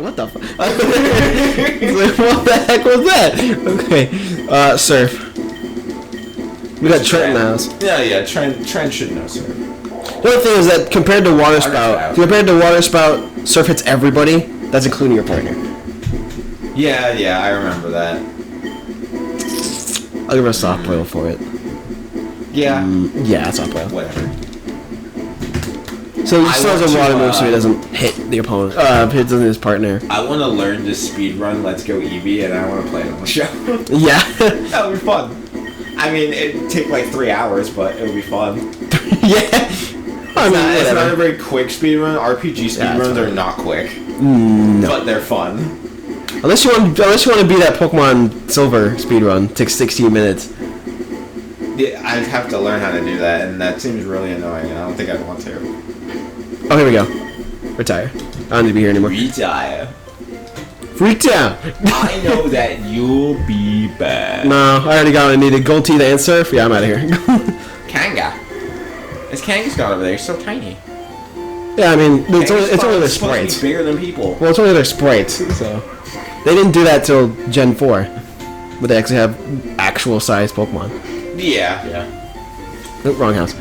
what the fuck? Like, what the heck was that? Okay, surf. We got Trent now. Yeah, Trent should know surf. The other thing is that compared to water spout, surf hits everybody. That's including your partner. Yeah, I remember that. I'll give her a soft boil for it. Yeah. Yeah, soft boil. Whatever. So he still has a water move so he doesn't hit the opponent. Hits his partner. I want to learn to speedrun Let's Go Eevee, and I want to play it on the show. Yeah. That would be fun. I mean, it'd take like 3 hours, but it would be fun. Yeah. It's not a very quick speedrun. RPG speedruns are not quick. No. But they're fun. Unless you want to be that Pokemon Silver speedrun, takes 16 minutes. Yeah, I'd have to learn how to do that, and that seems really annoying, and I don't think I'd want to. Oh, here we go. Retire. I don't need to be here anymore. Retire. Retire! I know that you'll be back. No, I already got what I needed. Gold Teeth and Surf? Yeah, I'm out of here. Kanga. Is Kanga's got over there? He's so tiny. Yeah, I mean, it's only their sprites. To be bigger than people. Well, it's only their sprites, so... They didn't do that till Gen 4. But they actually have actual size Pokemon. Yeah. Oh, wrong house.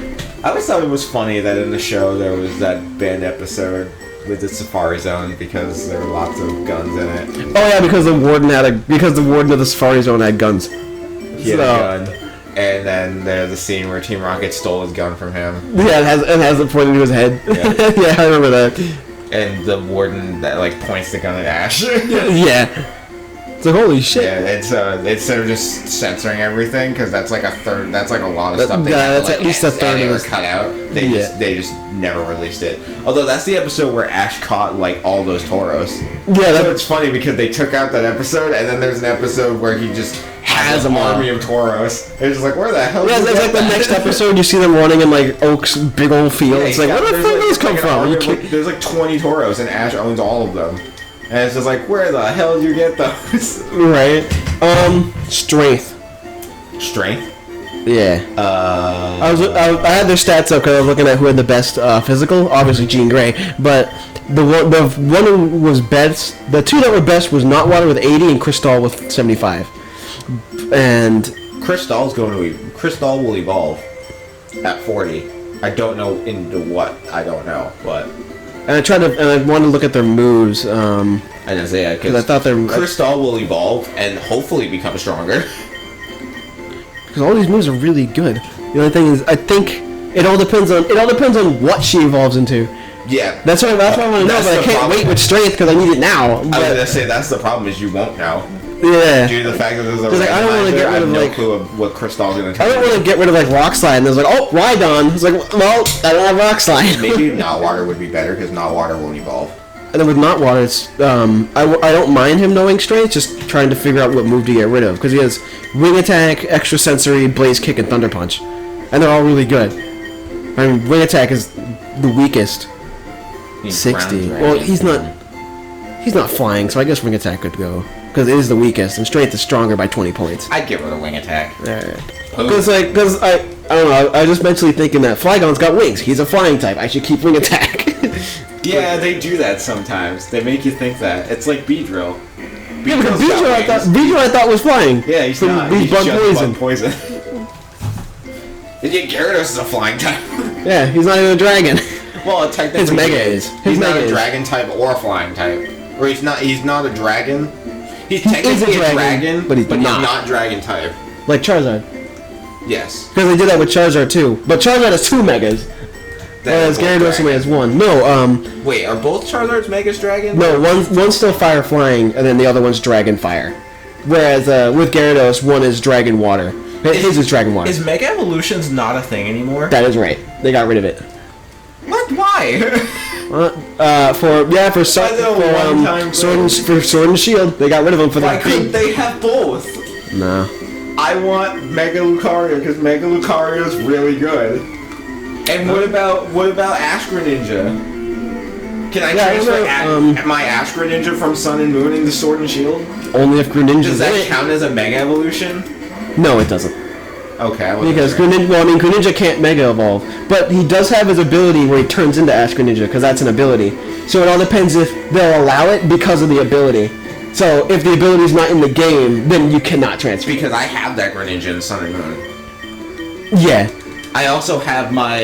I always thought it was funny that in the show there was that banned episode with the Safari Zone because there were lots of guns in it. Oh yeah, because the warden of the Safari Zone had guns. He had a gun. And then there's a scene where Team Rocket stole his gun from him. Yeah, it has it pointed to his head. Yeah. Yeah, I remember that. And the warden that like points the gun at Ash. Yeah. It's like, holy shit. Yeah, it's instead of just censoring everything, because that's like a third, that's like a lot of stuff. That's at least a third of it cut out. They just never released it. Although that's the episode where Ash caught like all those Tauros. Yeah, so it's funny because they took out that episode, and then there's an episode where he just has an army of Tauros. It's just like, where the hell? Yeah, it's like the next episode you see them running in like Oak's big old field. It's like, where the fuck did those come from? There's like 20 Tauros, and Ash owns all of them. And it's just like, where the hell did you get those? Right. Strength. Strength? Yeah. I had their stats up because I was looking at who had the best physical. Obviously, Jean Grey. But the one who was best, the two that were best was Not Water with 80 and Crystal with 75. And Crystal will evolve at 40. I don't know into what. I don't know, but. And I wanted to look at their moves. I didn't say that because I thought Crystal will evolve and hopefully become stronger. Because all these moves are really good. The only thing is, I think it all depends on what she evolves into. Yeah, that's what I want to know. But I can't wait with strength because I need it now. But, I was gonna say that's the problem is you won't know. Yeah. Due to the fact that there's a I don't want to get rid of no clue of what Crystal's gonna do. I don't want to get rid of like Rock Slide. And there's like, oh, Rhydon. It's like, well, I don't have Rock Slide. Maybe Not Water would be better because Not Water won't evolve. And then with Not Water, it's I don't mind him knowing strength, just trying to figure out what move to get rid of because he has Wing Attack, Extra Sensory, Blaze Kick, and Thunder Punch, and they're all really good. I mean, Wing Attack is the weakest. 60. Well, he's not flying, so I guess Wing Attack could go. Because it is the weakest, and Strength is stronger by 20 points. I'd get rid of Wing Attack. Because I don't know, I just mentally thinking that Flygon's got wings. He's a flying type. I should keep Wing Attack. Yeah, they do that sometimes. They make you think that. It's like Beedrill. Yeah, because Beedrill I thought was flying. Yeah, he's not. He's Blunt Poison. And yet Gyarados is a flying type. Yeah, he's not even a dragon. Well, technically his Mega is. He's not a dragon type or a flying type. Or he's not a dragon. He's technically a dragon, but he's not dragon type. Like Charizard. Yes. Because they did that with Charizard too. But Charizard has 2 Megas. Whereas Gyarados only has 1. No, wait, are both Charizards Megas dragon? No, one's still Fire Flying, and then the other one's Dragon Fire. Whereas with Gyarados, one is Dragon Water. His is Dragon Water. Is Mega Evolutions not a thing anymore? That is right. They got rid of it. What? Why? For Sword and Shield, they got rid of them for Why couldn't they have both? No. I want Mega Lucario because Mega Lucario is really good. And what about Ash Greninja? Can I transfer my Ash Greninja from Sun and Moon into Sword and Shield? Only if Greninja. Does that count as a Mega Evolution? No, it doesn't. Okay. Because Greninja can't Mega Evolve, but he does have his ability where he turns into Ash Greninja, because that's an ability. So it all depends if they'll allow it because of the ability. So if the ability's not in the game, then you cannot transfer. Because I have that Greninja in Sun and Moon. Yeah. I also have my,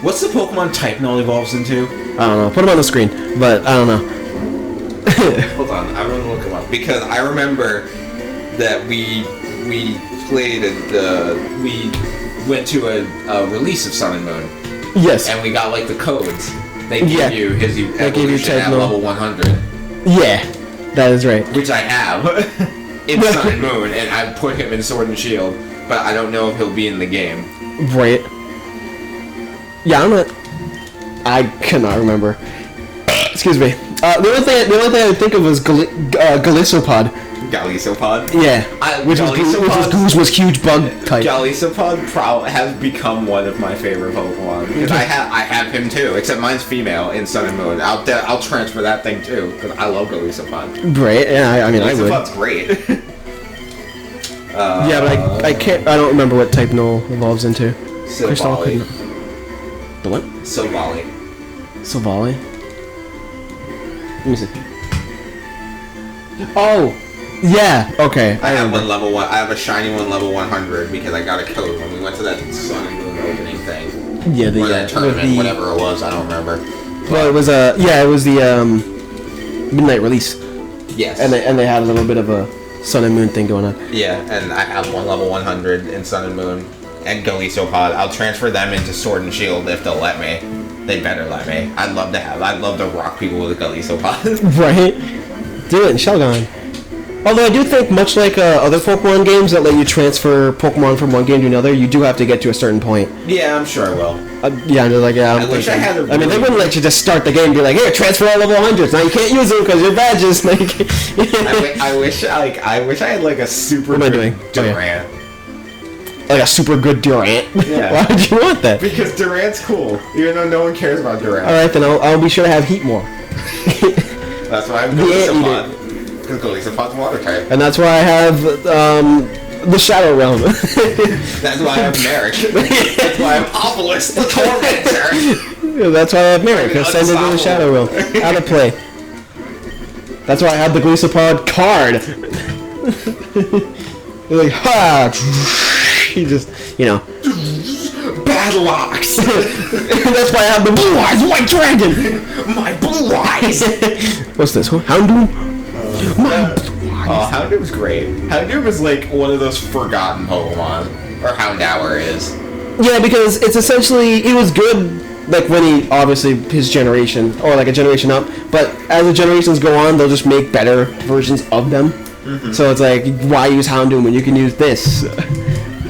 what's the Pokemon type Null evolves into? I don't know. Put him on the screen, but I don't know. Hold on, I'm gonna look him up. Because I remember that we played we went to a release of Sun and Moon. Yes. And we got, like, the codes. They give you his evolution at level 100. Yeah, that is right. Which I have in Sun and Moon, and I put him in Sword and Shield, but I don't know if he'll be in the game. Right. Yeah, I cannot remember. Excuse me. The only thing I could think of was Gallisopod. Gallisopod? Yeah. Which was Guzma's huge bug type. Gallisopod has become one of my favorite Pokemon. Because I have him too, except mine's female in Sun and Moon. I'll transfer that thing too, because I love Gallisopod. Right, yeah, I mean, I would. Gallisopod's great. Yeah, but I don't remember what type Null evolves into. Silvally. The what? Silvally. Silvally? Let me see. Oh! Yeah, okay. I have one level 1. I have a shiny one level 100 because I got a code when we went to that Sun and Moon opening thing. Yeah, or that tournament, whatever it was, I don't remember. Well, it was the midnight release. Yes. And they had a little bit of a Sun and Moon thing going on. Yeah, and I have one level 100 in Sun and Moon and Gallisopod. I'll transfer them into Sword and Shield if they'll let me. They better let me. I'd love to rock people with Gallisopod. Right? Do it in Shelgon. Although I do think, much like other Pokemon games that let you transfer Pokemon from one game to another, you do have to get to a certain point. Yeah, I'm sure I will. Yeah, they're like, yeah. I wish I had I mean, they wouldn't let you just start the game and be like, here, transfer all level 100s. Now you can't use them because your badges. Like, I wish I had like a super good Durant. Like a super good Durant? Yeah. Why would you want that? Because Durant's cool, even though no one cares about Durant. Alright, then I'll be sure to have Heatmore. That's why I'm Gallisopod. Because Gallisopod's water type. And that's why I have the Shadow Realm. That's why I have Merrick. That's why I'm Obelisk, the Tormentor. Yeah, that's why I have Merrick. I send it to the Shadow Realm. Out of play. That's why I have the Gallisopod card. You're like, ha! He just, Battle Ox! That's why I have the Blue Eyes White Dragon! My Blue Eyes! What's this? Houndoom? Oh, Houndoom's great. Houndoom is like one of those forgotten Pokemon. Or Houndour is. Yeah, because it's essentially, he was good, like when he, obviously, his generation, or like a generation up, but as the generations go on, they'll just make better versions of them. Mm-hmm. So it's like, why use Houndoom when you can use this?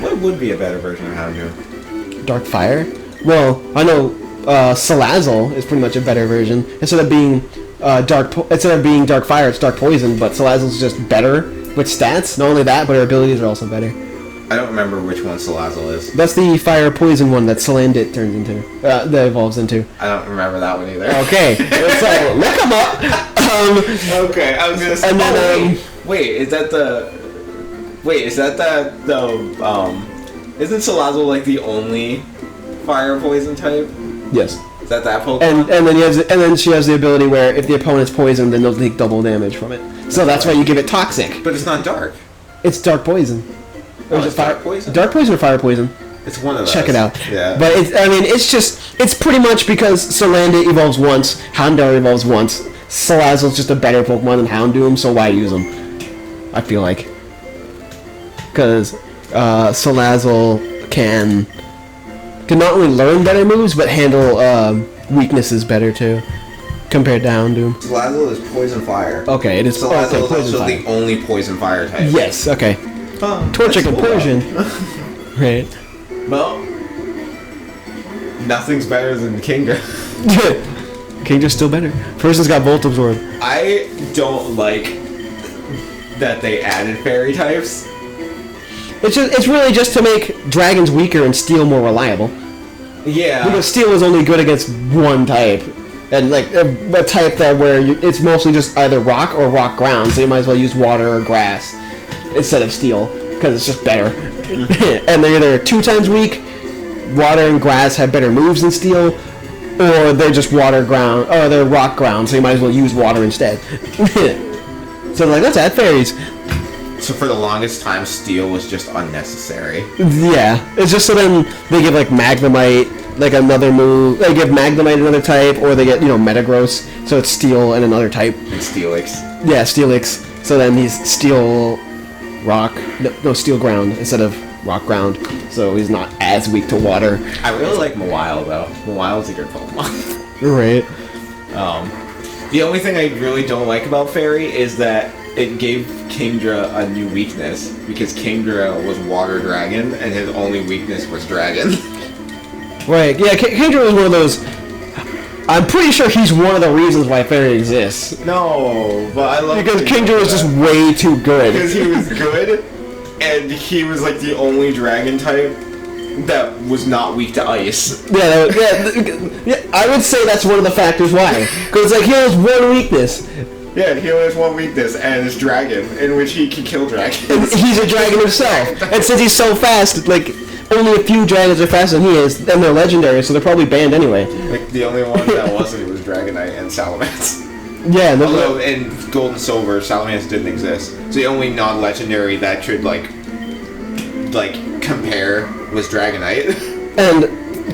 What would be a better version of Houndoom? Dark Fire? Well, I know Salazzle is pretty much a better version. Instead of being Dark Fire, it's Dark Poison, but Salazzle's just better with stats. Not only that, but her abilities are also better. I don't remember which one Salazzle is. That's the Fire Poison one that Salandit turns into, that evolves into. I don't remember that one either. Okay, so look them up. Okay, I was gonna say. And then, isn't Salazzle like the only fire poison type? Yes. Is that Pokemon? And then she has the ability where if the opponent's poisoned, then they'll take double damage from it. So that's why you give it Toxic. But it's not dark. It's Dark Poison. Or is it Dark Poison? Dark Poison or Fire Poison? It's one of those. Check it out. Yeah. But it's pretty much because Salandit evolves once, Houndour evolves once. Salazzle's just a better Pokemon than Houndoom, so why use them? I feel like. Because Salazzle can not only learn better moves, but handle weaknesses better too, compared to Houndoom. Salazzle is Poison Fire. Okay, it is. Salazzle is Poison also Fire. the only Poison Fire type. Yes, okay. Torchic and Persian. Right. Well, nothing's better than Kinga. Kinga's still better. Persian's got Volt Absorb. I don't like that they added fairy types. It's really just to make dragons weaker and steel more reliable. Yeah. Because steel is only good against one type. And like a type that where it's mostly just either rock or rock ground, so you might as well use water or grass instead of steel. because it's just better. And they're either 2 times weak, water and grass have better moves than steel, or they're just water ground, or they're rock ground, so you might as well use water instead. So like, let's add fairies. So for the longest time, steel was just unnecessary. Yeah, it's just so then they give like Magnemite like another move. They give Magnemite another type, or they get Metagross, so it's steel and another type. And Steelix. Yeah, Steelix. So then he's steel rock, no steel ground instead of rock ground. So he's not as weak to water. I really like Mawile though. Mawile's a good Pokemon. Right. The only thing I really don't like about Fairy is that it gave Kingdra a new weakness, because Kingdra was Water Dragon, and his only weakness was Dragon. Right, yeah, Kingdra was one of those... I'm pretty sure he's one of the reasons why Fairy exists. No, but I love because Kingdra was just way too good. Because he was good, and he was like the only dragon type that was not weak to ice. Yeah, I would say that's one of the factors why. Because like, he has one weakness. Yeah, he only has one weakness, and it's dragon, in which he can kill dragons. And he's a dragon himself. And since he's so fast, like, only a few dragons are faster than he is, and they're legendary, so they're probably banned anyway. Like, the only one that wasn't was Dragonite and Salamence. Yeah, although in Gold and Silver, Salamence didn't exist. So the only non-legendary that could, like compare was Dragonite. And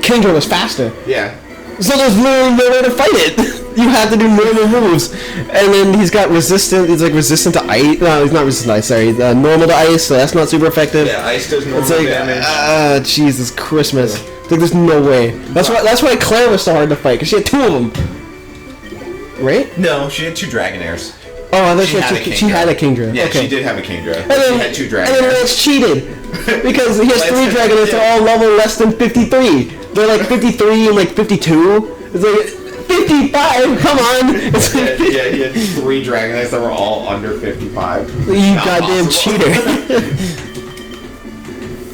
Kingdra was faster. Yeah. So there's literally no way to fight it. You have to do normal moves. And then he's got resistant, he's like resistant to ice. No, he's not resistant to ice, sorry. Normal to ice, so that's not super effective. Yeah, ice does normal damage. Jesus Christmas. It's like, there's no way. That's why Claire was so hard to fight, because she had 2 of them. Right? No, she had 2 Dragonaires. Oh, I thought she had a Kingdra. Yeah, okay. she did have a Kingdra. And then, she had 2 Dragonaires. And then Lance cheated. Because he has 3 Dragonaires, they're all level less than 53. They're like 53 and like 52. It's like 55, come on! It's like, yeah, he had 3 Dragonite that were all under 55. You goddamn cheater.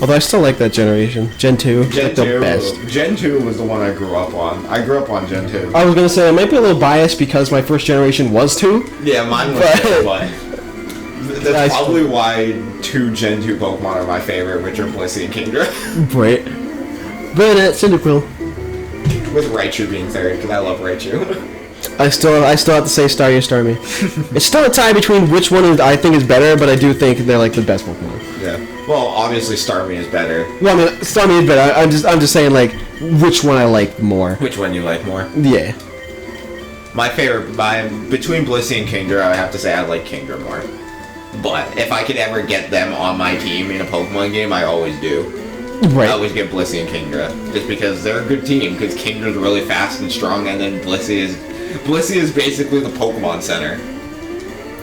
Although I still like that generation. Gen 2. Gen like 2. The best. Gen 2 was the one I grew up on. I grew up on Gen 2. I was gonna say, I might be a little biased because my first generation was 2. Yeah, mine was 2, but that's probably why 2 Gen 2 Pokemon are my favorite, which are Blissey and Kingdra. Right. Banette, Cyndaquil. With Raichu being third, because I love Raichu. I still have to say Staryu Starmie. It's still a tie between which one I think is better, but I do think they're like the best Pokemon. Yeah. Well, obviously Starmie is better. Well, I mean, Starmie is better. I'm just saying like which one I like more. Which one you like more? Yeah. My favorite, between Blissey and Kingdra, I have to say I like Kingdra more. But if I could ever get them on my team in a Pokemon game, I always do. Right. I always get Blissey and Kingdra, just because they're a good team, because Kingdra's really fast and strong, and then Blissey is basically the Pokemon Center.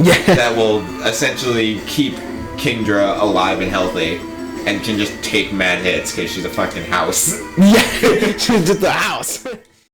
Yeah. That will essentially keep Kingdra alive and healthy, and can just take mad hits, because she's a fucking house. Yeah, she's just a house.